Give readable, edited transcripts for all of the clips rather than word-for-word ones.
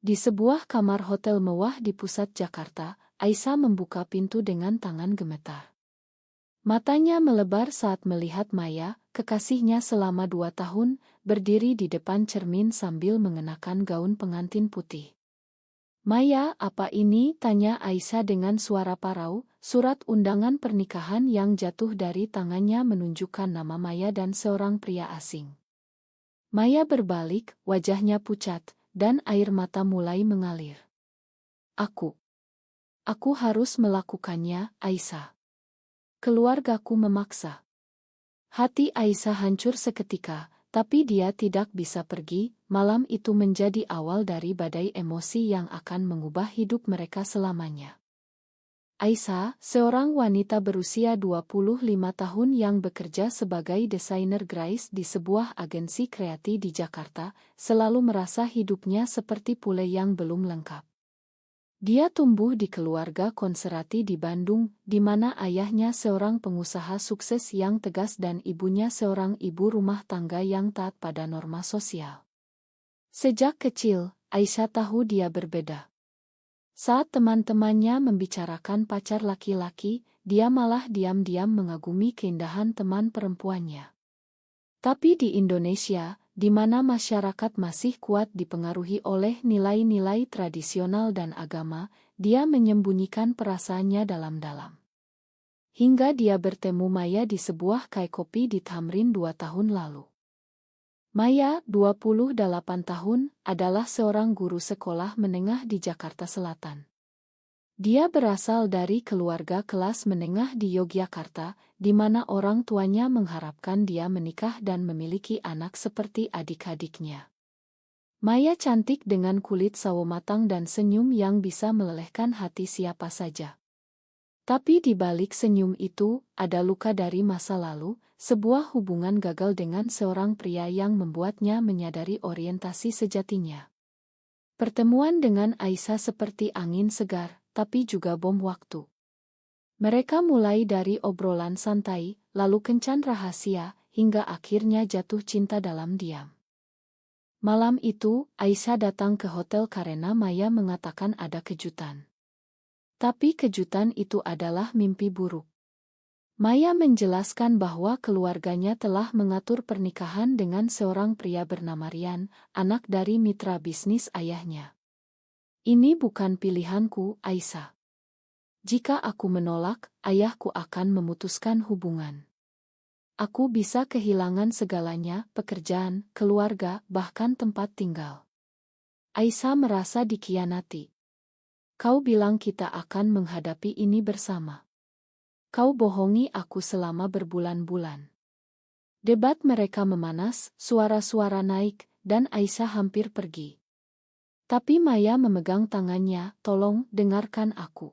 Di sebuah kamar hotel mewah di pusat Jakarta, Aisyah membuka pintu dengan tangan gemetar. Matanya melebar saat melihat Maya, kekasihnya selama 2 tahun, berdiri di depan cermin sambil mengenakan gaun pengantin putih. "Maya, apa ini?" tanya Aisyah dengan suara parau. Surat undangan pernikahan yang jatuh dari tangannya menunjukkan nama Maya dan seorang pria asing. Maya berbalik, wajahnya pucat, dan air mata mulai mengalir. Aku harus melakukannya, Aisyah. Keluargaku memaksa." Hati Aisyah hancur seketika, tapi dia tidak bisa pergi. Malam itu menjadi awal dari badai emosi yang akan mengubah hidup mereka selamanya. Aisyah, seorang wanita berusia 25 tahun yang bekerja sebagai desainer grafis di sebuah agensi kreatif di Jakarta, selalu merasa hidupnya seperti pule yang belum lengkap. Dia tumbuh di keluarga konservatif di Bandung, di mana ayahnya seorang pengusaha sukses yang tegas dan ibunya seorang ibu rumah tangga yang taat pada norma sosial. Sejak kecil, Aisyah tahu dia berbeda. Saat teman-temannya membicarakan pacar laki-laki, dia malah diam-diam mengagumi keindahan teman perempuannya. Tapi di Indonesia, di mana masyarakat masih kuat dipengaruhi oleh nilai-nilai tradisional dan agama, dia menyembunyikan perasaannya dalam-dalam. Hingga dia bertemu Maya di sebuah kedai kopi di Tamrin 2 tahun lalu. Maya, 28 tahun, adalah seorang guru sekolah menengah di Jakarta Selatan. Dia berasal dari keluarga kelas menengah di Yogyakarta, di mana orang tuanya mengharapkan dia menikah dan memiliki anak seperti adik-adiknya. Maya cantik dengan kulit sawo matang dan senyum yang bisa melelehkan hati siapa saja. Tapi di balik senyum itu, ada luka dari masa lalu, sebuah hubungan gagal dengan seorang pria yang membuatnya menyadari orientasi sejatinya. Pertemuan dengan Aisyah seperti angin segar, tapi juga bom waktu. Mereka mulai dari obrolan santai, lalu kencan rahasia, hingga akhirnya jatuh cinta dalam diam. Malam itu, Aisyah datang ke hotel karena Maya mengatakan ada kejutan. Tapi kejutan itu adalah mimpi buruk. Maya menjelaskan bahwa keluarganya telah mengatur pernikahan dengan seorang pria bernama Rian, anak dari mitra bisnis ayahnya. "Ini bukan pilihanku, Aisyah. Jika aku menolak, ayahku akan memutuskan hubungan. Aku bisa kehilangan segalanya, pekerjaan, keluarga, bahkan tempat tinggal." Aisyah merasa dikhianati. "Kau bilang kita akan menghadapi ini bersama. Kau bohongi aku selama berbulan-bulan." Debat mereka memanas, suara-suara naik, dan Aisyah hampir pergi. Tapi Maya memegang tangannya, "Tolong, dengarkan aku.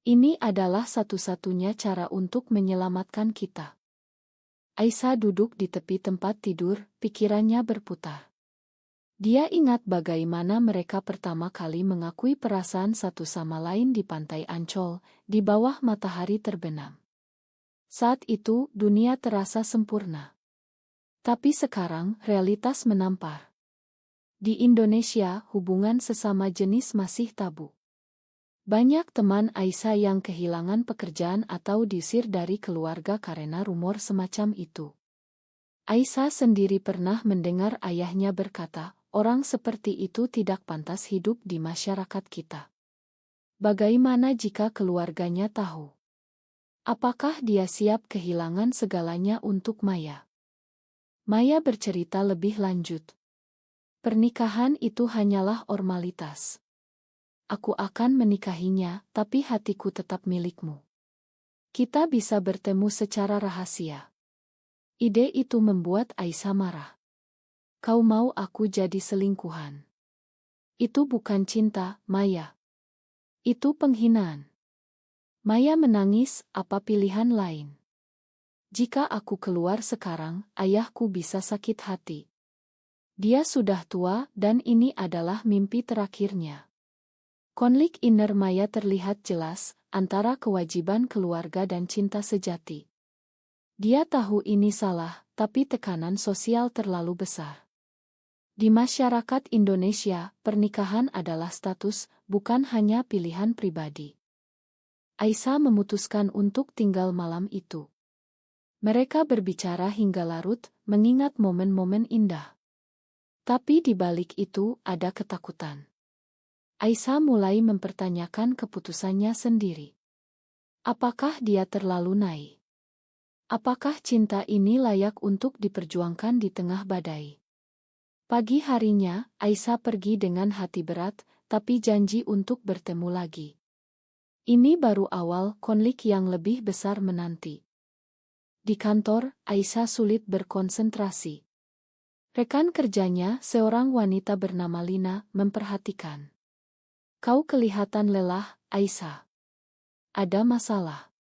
Ini adalah satu-satunya cara untuk menyelamatkan kita." Aisyah duduk di tepi tempat tidur, pikirannya berputar. Dia ingat bagaimana mereka pertama kali mengakui perasaan satu sama lain di pantai Ancol, di bawah matahari terbenam. Saat itu, dunia terasa sempurna. Tapi sekarang, realitas menampar. Di Indonesia, hubungan sesama jenis masih tabu. Banyak teman Aisyah yang kehilangan pekerjaan atau diusir dari keluarga karena rumor semacam itu. Aisyah sendiri pernah mendengar ayahnya berkata, "Orang seperti itu tidak pantas hidup di masyarakat kita." Bagaimana jika keluarganya tahu? Apakah dia siap kehilangan segalanya untuk Maya? Maya bercerita lebih lanjut. "Pernikahan itu hanyalah formalitas. Aku akan menikahinya, tapi hatiku tetap milikmu. Kita bisa bertemu secara rahasia." Ide itu membuat Aisyah marah. "Kau mau aku jadi selingkuhan? Itu bukan cinta, Maya. Itu penghinaan." Maya menangis, "Apa pilihan lain? Jika aku keluar sekarang, ayahku bisa sakit hati. Dia sudah tua dan ini adalah mimpi terakhirnya." Konflik inner Maya terlihat jelas, antara kewajiban keluarga dan cinta sejati. Dia tahu ini salah, tapi tekanan sosial terlalu besar. Di masyarakat Indonesia, pernikahan adalah status, bukan hanya pilihan pribadi. Aisyah memutuskan untuk tinggal malam itu. Mereka berbicara hingga larut, mengingat momen-momen indah. Tapi di balik itu ada ketakutan. Aisyah mulai mempertanyakan keputusannya sendiri. Apakah dia terlalu naif? Apakah cinta ini layak untuk diperjuangkan di tengah badai? Pagi harinya, Aisyah pergi dengan hati berat, tapi janji untuk bertemu lagi. Ini baru awal konflik yang lebih besar menanti. Di kantor, Aisyah sulit berkonsentrasi. Rekan kerjanya, seorang wanita bernama Lina, memperhatikan. Kau kelihatan lelah, Aisyah. Ada masalah.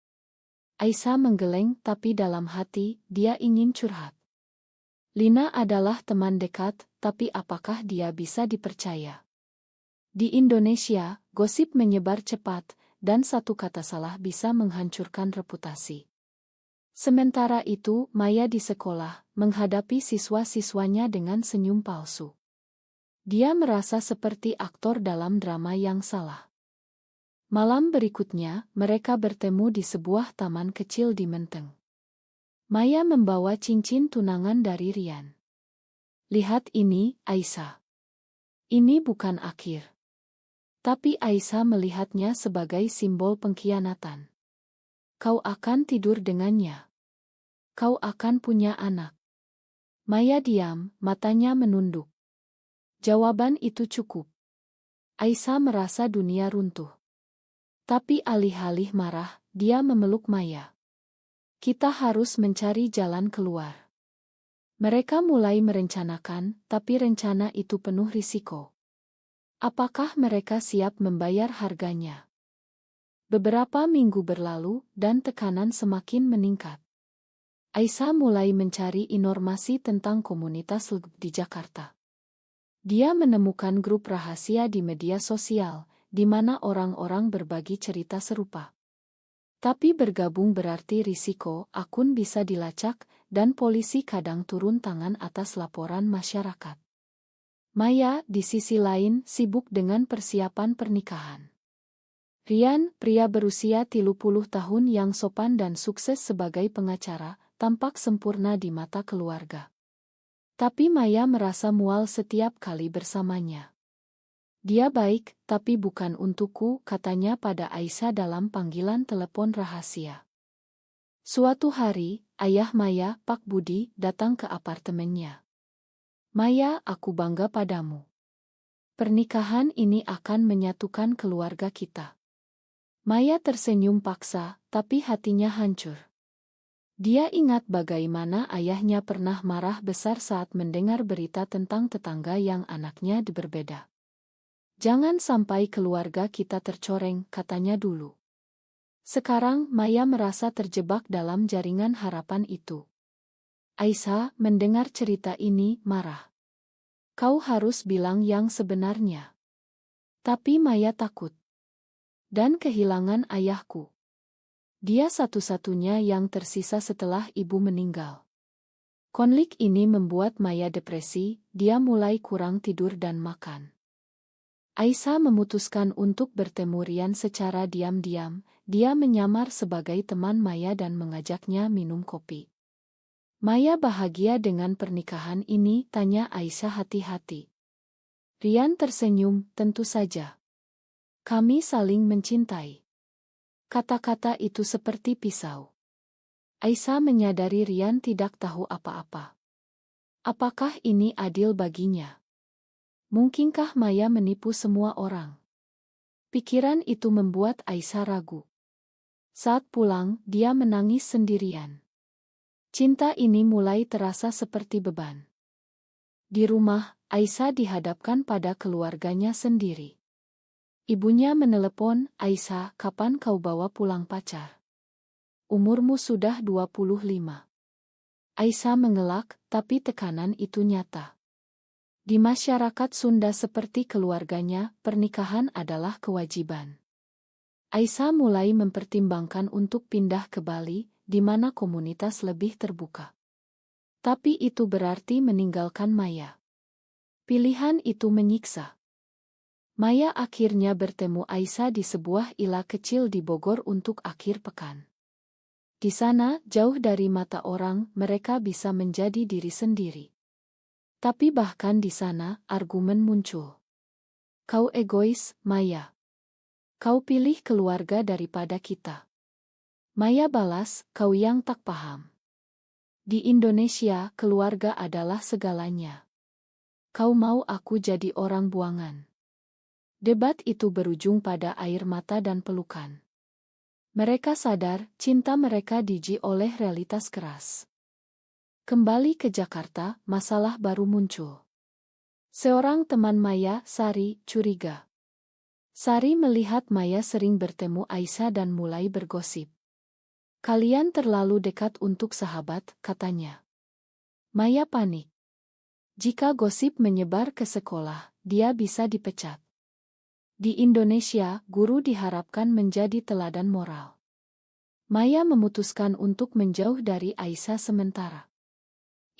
Aisyah menggeleng, tapi dalam hati, dia ingin curhat. Lina adalah teman dekat, tapi apakah dia bisa dipercaya? Di Indonesia, gosip menyebar cepat, dan satu kata salah bisa menghancurkan reputasi. Sementara itu, Maya di sekolah, menghadapi siswa-siswanya dengan senyum palsu. Dia merasa seperti aktor dalam drama yang salah. Malam berikutnya, mereka bertemu di sebuah taman kecil di Menteng. Maya membawa cincin tunangan dari Rian. Lihat ini, Aisyah. Ini bukan akhir. Tapi Aisyah melihatnya sebagai simbol pengkhianatan. Kau akan tidur dengannya. Kau akan punya anak. Maya diam, matanya menunduk. Jawaban itu cukup. Aisyah merasa dunia runtuh. Tapi alih-alih marah, dia memeluk Maya. Kita harus mencari jalan keluar. Mereka mulai merencanakan, tapi rencana itu penuh risiko. Apakah mereka siap membayar harganya? Beberapa minggu berlalu, dan tekanan semakin meningkat. Aisyah mulai mencari informasi tentang komunitas LGBT di Jakarta. Dia menemukan grup rahasia di media sosial, di mana orang-orang berbagi cerita serupa. Tapi bergabung berarti risiko, akun bisa dilacak, dan polisi kadang turun tangan atas laporan masyarakat. Maya, di sisi lain, sibuk dengan persiapan pernikahan. Rian, pria berusia 30 tahun yang sopan dan sukses sebagai pengacara, tampak sempurna di mata keluarga. Tapi Maya merasa mual setiap kali bersamanya. Dia baik, tapi bukan untukku, katanya pada Aisyah dalam panggilan telepon rahasia. Suatu hari, ayah Maya, Pak Budi, datang ke apartemennya. Maya, aku bangga padamu. Pernikahan ini akan menyatukan keluarga kita. Maya tersenyum paksa, tapi hatinya hancur. Dia ingat bagaimana ayahnya pernah marah besar saat mendengar berita tentang tetangga yang anaknya berbeda. Jangan sampai keluarga kita tercoreng, katanya dulu. Sekarang Maya merasa terjebak dalam jaringan harapan itu. Aisyah mendengar cerita ini, marah. Kau harus bilang yang sebenarnya. Tapi Maya takut. Dan kehilangan ayahku. Dia satu-satunya yang tersisa setelah ibu meninggal. Konflik ini membuat Maya depresi, dia mulai kurang tidur dan makan. Aisyah memutuskan untuk bertemu Rian secara diam-diam, dia menyamar sebagai teman Maya dan mengajaknya minum kopi. Maya bahagia dengan pernikahan ini, tanya Aisyah hati-hati. Rian tersenyum, tentu saja. Kami saling mencintai. Kata-kata itu seperti pisau. Aisyah menyadari Rian tidak tahu apa-apa. Apakah ini adil baginya? Mungkinkah Maya menipu semua orang? Pikiran itu membuat Aisyah ragu. Saat pulang, dia menangis sendirian. Cinta ini mulai terasa seperti beban. Di rumah, Aisyah dihadapkan pada keluarganya sendiri. Ibunya menelepon, Aisyah, kapan kau bawa pulang pacar? Umurmu sudah 25. Aisyah mengelak, tapi tekanan itu nyata. Di masyarakat Sunda seperti keluarganya, pernikahan adalah kewajiban. Aisyah mulai mempertimbangkan untuk pindah ke Bali, di mana komunitas lebih terbuka. Tapi itu berarti meninggalkan Maya. Pilihan itu menyiksa. Maya akhirnya bertemu Aisyah di sebuah ila kecil di Bogor untuk akhir pekan. Di sana, jauh dari mata orang, mereka bisa menjadi diri sendiri. Tapi bahkan di sana, argumen muncul. Kau egois, Maya. Kau pilih keluarga daripada kita. Maya balas, kau yang tak paham. Di Indonesia, keluarga adalah segalanya. Kau mau aku jadi orang buangan. Debat itu berujung pada air mata dan pelukan. Mereka sadar, cinta mereka diuji oleh realitas keras. Kembali ke Jakarta, masalah baru muncul. Seorang teman Maya, Sari, curiga. Sari melihat Maya sering bertemu Aisyah dan mulai bergosip. Kalian terlalu dekat untuk sahabat, katanya. Maya panik. Jika gosip menyebar ke sekolah, dia bisa dipecat. Di Indonesia, guru diharapkan menjadi teladan moral. Maya memutuskan untuk menjauh dari Aisyah sementara.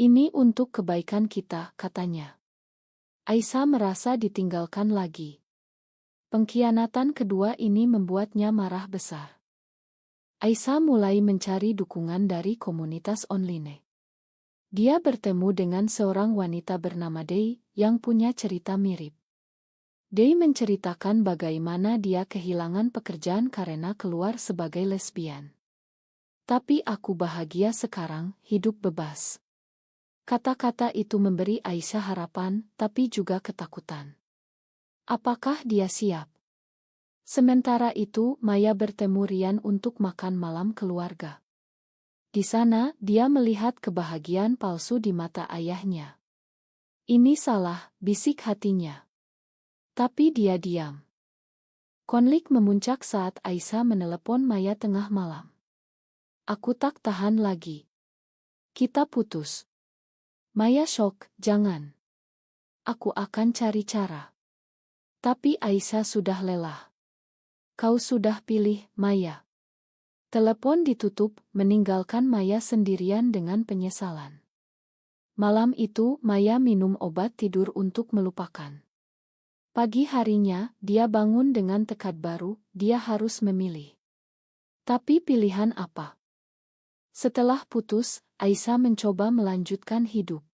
Ini untuk kebaikan kita, katanya. Aisyah merasa ditinggalkan lagi. Pengkhianatan kedua ini membuatnya marah besar. Aisyah mulai mencari dukungan dari komunitas online. Dia bertemu dengan seorang wanita bernama Dei yang punya cerita mirip. Dei menceritakan bagaimana dia kehilangan pekerjaan karena keluar sebagai lesbian. Tapi aku bahagia sekarang, hidup bebas. Kata-kata itu memberi Aisyah harapan, tapi juga ketakutan. Apakah dia siap? Sementara itu, Maya bertemu Rian untuk makan malam keluarga. Di sana, dia melihat kebahagiaan palsu di mata ayahnya. Ini salah, bisik hatinya. Tapi dia diam. Konflik memuncak saat Aisyah menelepon Maya tengah malam. Aku tak tahan lagi. Kita putus. Maya shock, jangan. Aku akan cari cara. Tapi Aisyah sudah lelah. Kau sudah pilih, Maya. Telepon ditutup, meninggalkan Maya sendirian dengan penyesalan. Malam itu, Maya minum obat tidur untuk melupakan. Pagi harinya, dia bangun dengan tekad baru, dia harus memilih. Tapi pilihan apa? Setelah putus, Aisyah mencoba melanjutkan hidup.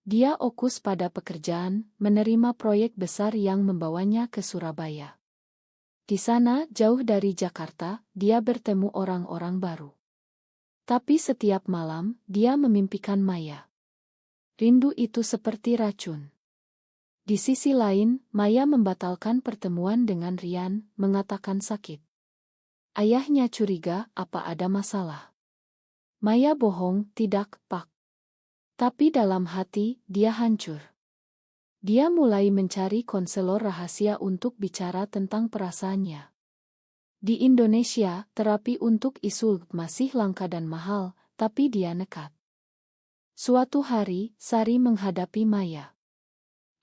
Dia fokus pada pekerjaan, menerima proyek besar yang membawanya ke Surabaya. Di sana, jauh dari Jakarta, dia bertemu orang-orang baru. Tapi setiap malam, dia memimpikan Maya. Rindu itu seperti racun. Di sisi lain, Maya membatalkan pertemuan dengan Rian, mengatakan sakit. Ayahnya curiga, apa ada masalah? Maya bohong, tidak, Pak. Tapi dalam hati, dia hancur. Dia mulai mencari konselor rahasia untuk bicara tentang perasaannya. Di Indonesia, terapi untuk isul masih langka dan mahal, tapi dia nekat. Suatu hari, Sari menghadapi Maya.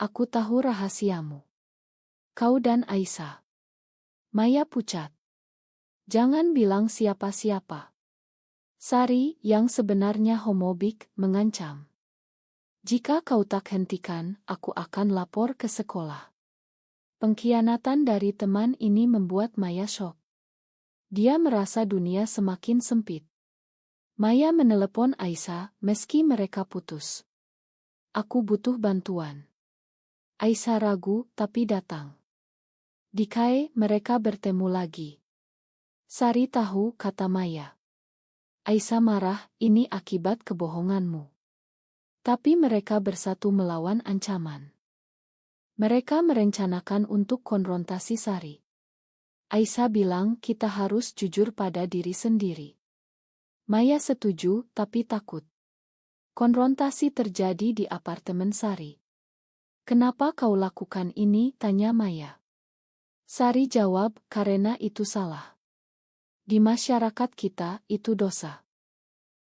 Aku tahu rahasiamu. Kau dan Aisyah. Maya pucat. Jangan bilang siapa-siapa. Sari, yang sebenarnya homofobik, mengancam. Jika kau tak hentikan, aku akan lapor ke sekolah. Pengkhianatan dari teman ini membuat Maya shock. Dia merasa dunia semakin sempit. Maya menelepon Aisyah meski mereka putus. Aku butuh bantuan. Aisyah ragu, tapi datang. Di KAE, mereka bertemu lagi. Sari tahu, kata Maya. Aisyah marah, ini akibat kebohonganmu. Tapi mereka bersatu melawan ancaman. Mereka merencanakan untuk konfrontasi Sari. Aisyah bilang kita harus jujur pada diri sendiri. Maya setuju, tapi takut. Konfrontasi terjadi di apartemen Sari. Kenapa kau lakukan ini? Tanya Maya. Sari jawab, karena itu salah. Di masyarakat kita, itu dosa.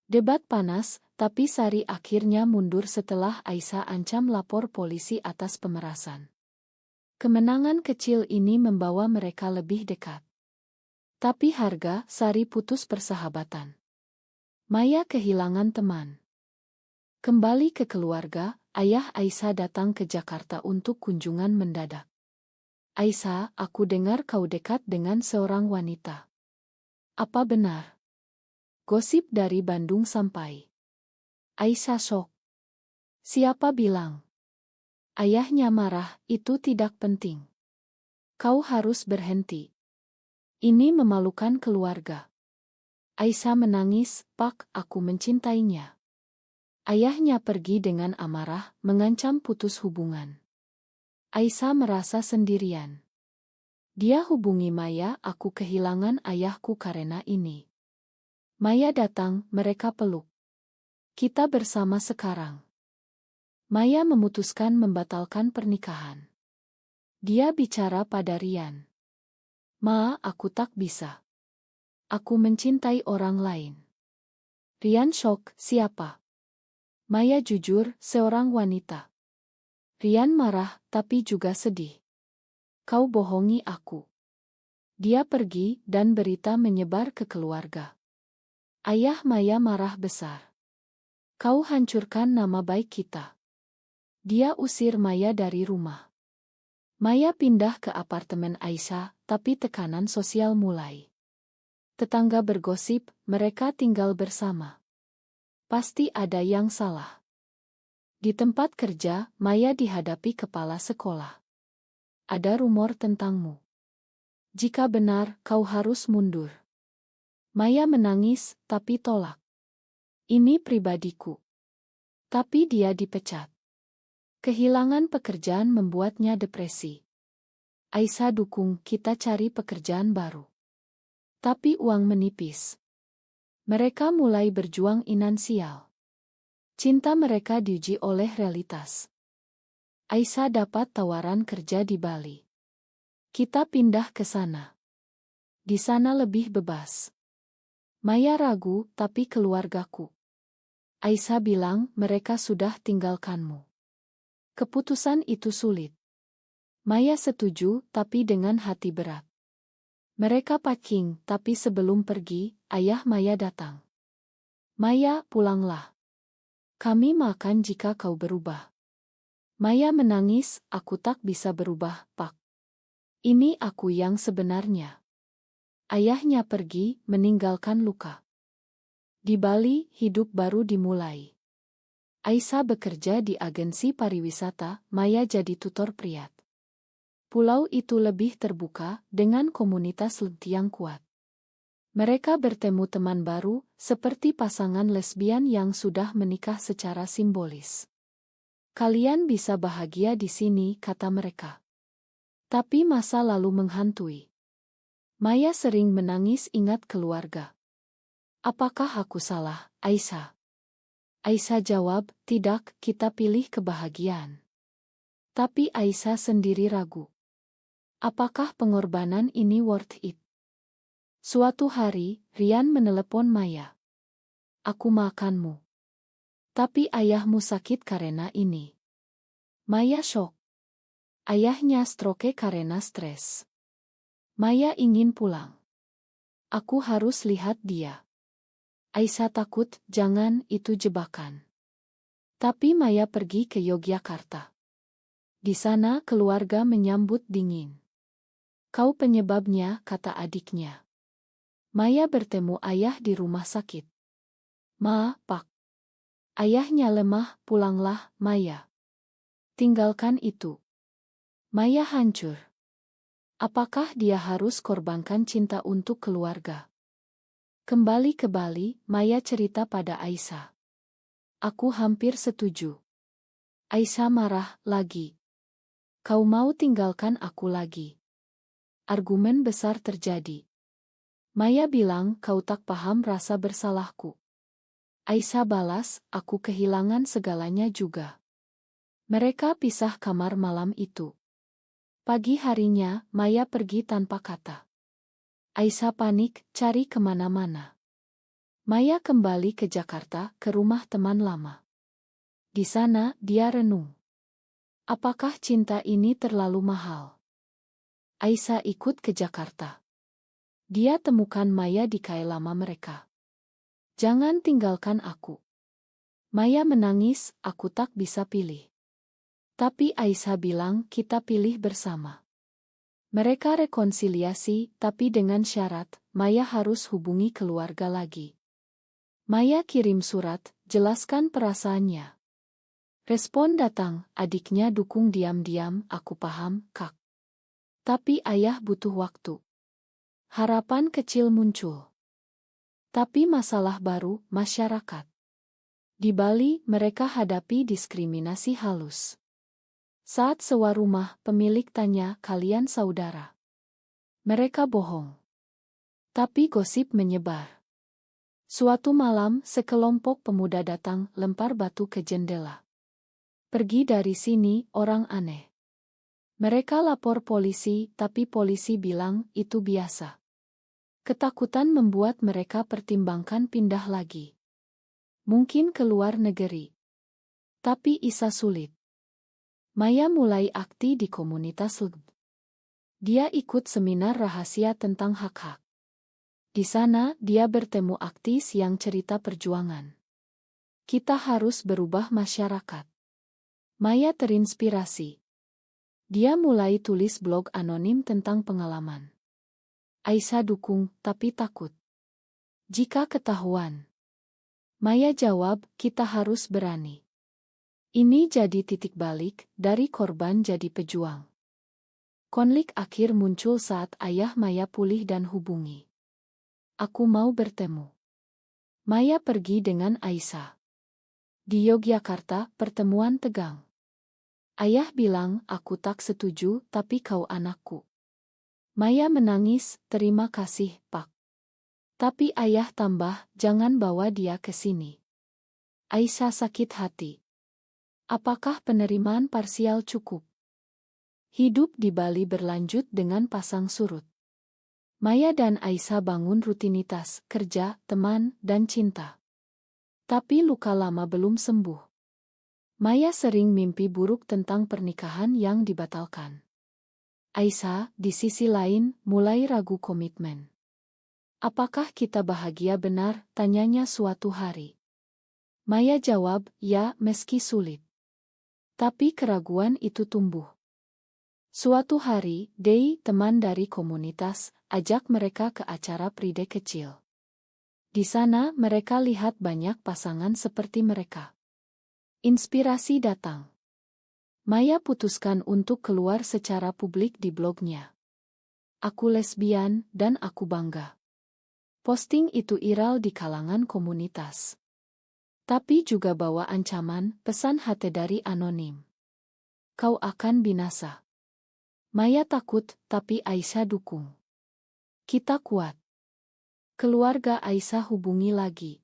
Debat panas, tapi Sari akhirnya mundur setelah Aisyah ancam lapor polisi atas pemerasan. Kemenangan kecil ini membawa mereka lebih dekat. Tapi harga, Sari putus persahabatan. Maya kehilangan teman. Kembali ke keluarga, ayah Aisyah datang ke Jakarta untuk kunjungan mendadak. Aisyah, aku dengar kau dekat dengan seorang wanita. Apa benar? Gosip dari Bandung sampai. Aisyah syok. Siapa bilang? Ayahnya marah, itu tidak penting. Kau harus berhenti. Ini memalukan keluarga. Aisyah menangis, Pak, aku mencintainya. Ayahnya pergi dengan amarah, mengancam putus hubungan. Aisyah merasa sendirian. Dia hubungi Maya, aku kehilangan ayahku karena ini. Maya datang, mereka peluk. Kita bersama sekarang. Maya memutuskan membatalkan pernikahan. Dia bicara pada Rian. Ma, aku tak bisa. Aku mencintai orang lain. Rian syok, siapa? Maya jujur, seorang wanita. Rian marah, tapi juga sedih. Kau bohongi aku. Dia pergi dan berita menyebar ke keluarga. Ayah Maya marah besar. Kau hancurkan nama baik kita. Dia usir Maya dari rumah. Maya pindah ke apartemen Aisyah, tapi tekanan sosial mulai. Tetangga bergosip, mereka tinggal bersama. Pasti ada yang salah. Di tempat kerja, Maya dihadapi kepala sekolah. Ada rumor tentangmu. Jika benar, kau harus mundur. Maya menangis, tapi tolak. Ini pribadiku. Tapi dia dipecat. Kehilangan pekerjaan membuatnya depresi. Aisyah dukung, kita cari pekerjaan baru. Tapi uang menipis. Mereka mulai berjuang finansial. Cinta mereka diuji oleh realitas. Aisyah dapat tawaran kerja di Bali. Kita pindah ke sana. Di sana lebih bebas. Maya ragu, tapi keluargaku. Aisyah bilang, mereka sudah tinggalkanmu. Keputusan itu sulit. Maya setuju, tapi dengan hati berat. Mereka packing, tapi sebelum pergi, ayah Maya datang. Maya, pulanglah. Kami makan jika kau berubah. Maya menangis, aku tak bisa berubah, Pak. Ini aku yang sebenarnya. Ayahnya pergi, meninggalkan luka. Di Bali, hidup baru dimulai. Aisyah bekerja di agensi pariwisata, Maya jadi tutor priat. Pulau itu lebih terbuka, dengan komunitas yang kuat. Mereka bertemu teman baru, seperti pasangan lesbian yang sudah menikah secara simbolis. Kalian bisa bahagia di sini, kata mereka. Tapi masa lalu menghantui. Maya sering menangis ingat keluarga. Apakah aku salah, Aisyah? Aisyah jawab, tidak, kita pilih kebahagiaan. Tapi Aisyah sendiri ragu. Apakah pengorbanan ini worth it? Suatu hari, Rian menelepon Maya. Aku makanmu. Tapi ayahmu sakit karena ini. Maya syok. Ayahnya stroke karena stres. Maya ingin pulang. Aku harus lihat dia. Aisyah takut, jangan, itu jebakan. Tapi Maya pergi ke Yogyakarta. Di sana keluarga menyambut dingin. Kau penyebabnya, kata adiknya. Maya bertemu ayah di rumah sakit. Ma, Pak. Ayahnya lemah, pulanglah, Maya. Tinggalkan itu. Maya hancur. Apakah dia harus korbankan cinta untuk keluarga? Kembali ke Bali, Maya cerita pada Aisyah. Aku hampir setuju. Aisyah marah, lagi. Kau mau tinggalkan aku lagi? Argumen besar terjadi. Maya bilang, kau tak paham rasa bersalahku. Aisyah balas, aku kehilangan segalanya juga. Mereka pisah kamar malam itu. Pagi harinya, Maya pergi tanpa kata. Aisyah panik, cari kemana-mana. Maya kembali ke Jakarta, ke rumah teman lama. Di sana, dia renung. Apakah cinta ini terlalu mahal? Aisyah ikut ke Jakarta. Dia temukan Maya di kai lama mereka. Jangan tinggalkan aku. Maya menangis, aku tak bisa pilih. Tapi Aisyah bilang kita pilih bersama. Mereka rekonsiliasi, tapi dengan syarat, Maya harus hubungi keluarga lagi. Maya kirim surat, jelaskan perasaannya. Respon datang, adiknya dukung diam-diam, aku paham, Kak. Tapi ayah butuh waktu. Harapan kecil muncul. Tapi masalah baru, masyarakat. Di Bali, mereka hadapi diskriminasi halus. Saat sewa rumah, pemilik tanya, kalian saudara? Mereka bohong. Tapi gosip menyebar. Suatu malam, sekelompok pemuda datang, lempar batu ke jendela. Pergi dari sini, orang aneh. Mereka lapor polisi, tapi polisi bilang, itu biasa. Ketakutan membuat mereka pertimbangkan pindah lagi. Mungkin ke luar negeri. Tapi Isa sulit. Maya mulai aktif di komunitas LGB. Dia ikut seminar rahasia tentang hak-hak. Di sana, dia bertemu aktivis yang cerita perjuangan. Kita harus berubah masyarakat. Maya terinspirasi. Dia mulai tulis blog anonim tentang pengalaman. Aisyah dukung, tapi takut. Jika ketahuan. Maya jawab, kita harus berani. Ini jadi titik balik, dari korban jadi pejuang. Konflik akhir muncul saat ayah Maya pulih dan hubungi. Aku mau bertemu. Maya pergi dengan Aisyah. Di Yogyakarta, pertemuan tegang. Ayah bilang, aku tak setuju, tapi kau anakku. Maya menangis, terima kasih, Pak. Tapi ayah tambah, jangan bawa dia ke sini. Aisyah sakit hati. Apakah penerimaan parsial cukup? Hidup di Bali berlanjut dengan pasang surut. Maya dan Aisyah bangun rutinitas, kerja, teman, dan cinta. Tapi luka lama belum sembuh. Maya sering mimpi buruk tentang pernikahan yang dibatalkan. Aisyah, di sisi lain, mulai ragu komitmen. Apakah kita bahagia benar? Tanyanya suatu hari. Maya jawab, ya, meski sulit. Tapi keraguan itu tumbuh. Suatu hari, Dei, teman dari komunitas, ajak mereka ke acara pride kecil. Di sana, mereka lihat banyak pasangan seperti mereka. Inspirasi datang. Maya putuskan untuk keluar secara publik di blognya. Aku lesbian, dan aku bangga. Posting itu viral di kalangan komunitas. Tapi juga bawa ancaman, pesan hati dari anonim. Kau akan binasa. Maya takut, tapi Aisyah dukung. Kita kuat. Keluarga Aisyah hubungi lagi.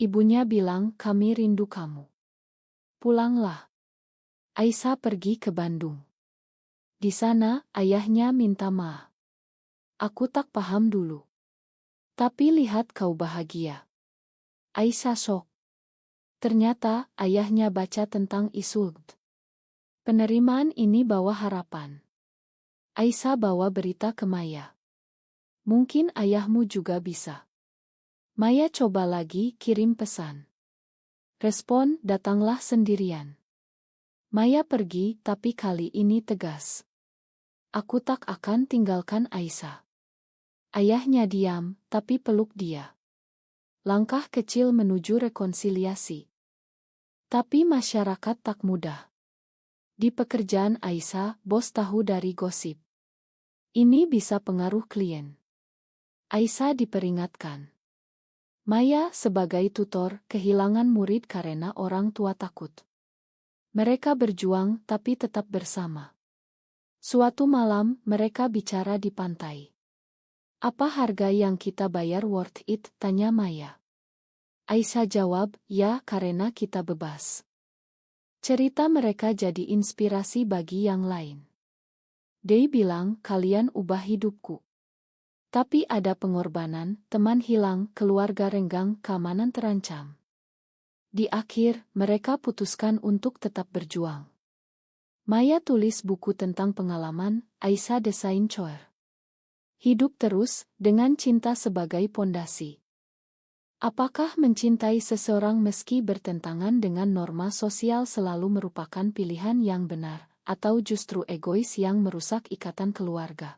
Ibunya bilang, kami rindu kamu. Pulanglah. Aisyah pergi ke Bandung. Di sana, ayahnya minta maaf. Aku tak paham dulu. Tapi lihat kau bahagia. Aisyah syok. Ternyata, ayahnya baca tentang isu LGBT. Penerimaan ini bawa harapan. Aisyah bawa berita ke Maya. Mungkin ayahmu juga bisa. Maya coba lagi kirim pesan. Respon, datanglah sendirian. Maya pergi, tapi kali ini tegas. Aku tak akan tinggalkan Aisyah. Ayahnya diam, tapi peluk dia. Langkah kecil menuju rekonsiliasi. Tapi masyarakat tak mudah. Di pekerjaan Aisyah, bos tahu dari gosip. Ini bisa pengaruh klien. Aisyah diperingatkan. Maya sebagai tutor kehilangan murid karena orang tua takut. Mereka berjuang tapi tetap bersama. Suatu malam, mereka bicara di pantai. Apa harga yang kita bayar worth it? Tanya Maya. Aisyah jawab, ya, karena kita bebas. Cerita mereka jadi inspirasi bagi yang lain. Dei bilang, kalian ubah hidupku. Tapi ada pengorbanan, teman hilang, keluarga renggang, keamanan terancam. Di akhir, mereka putuskan untuk tetap berjuang. Maya tulis buku tentang pengalaman, Aisyah desain coer. Hidup terus, dengan cinta sebagai pondasi. Apakah mencintai seseorang meski bertentangan dengan norma sosial selalu merupakan pilihan yang benar, atau justru egois yang merusak ikatan keluarga?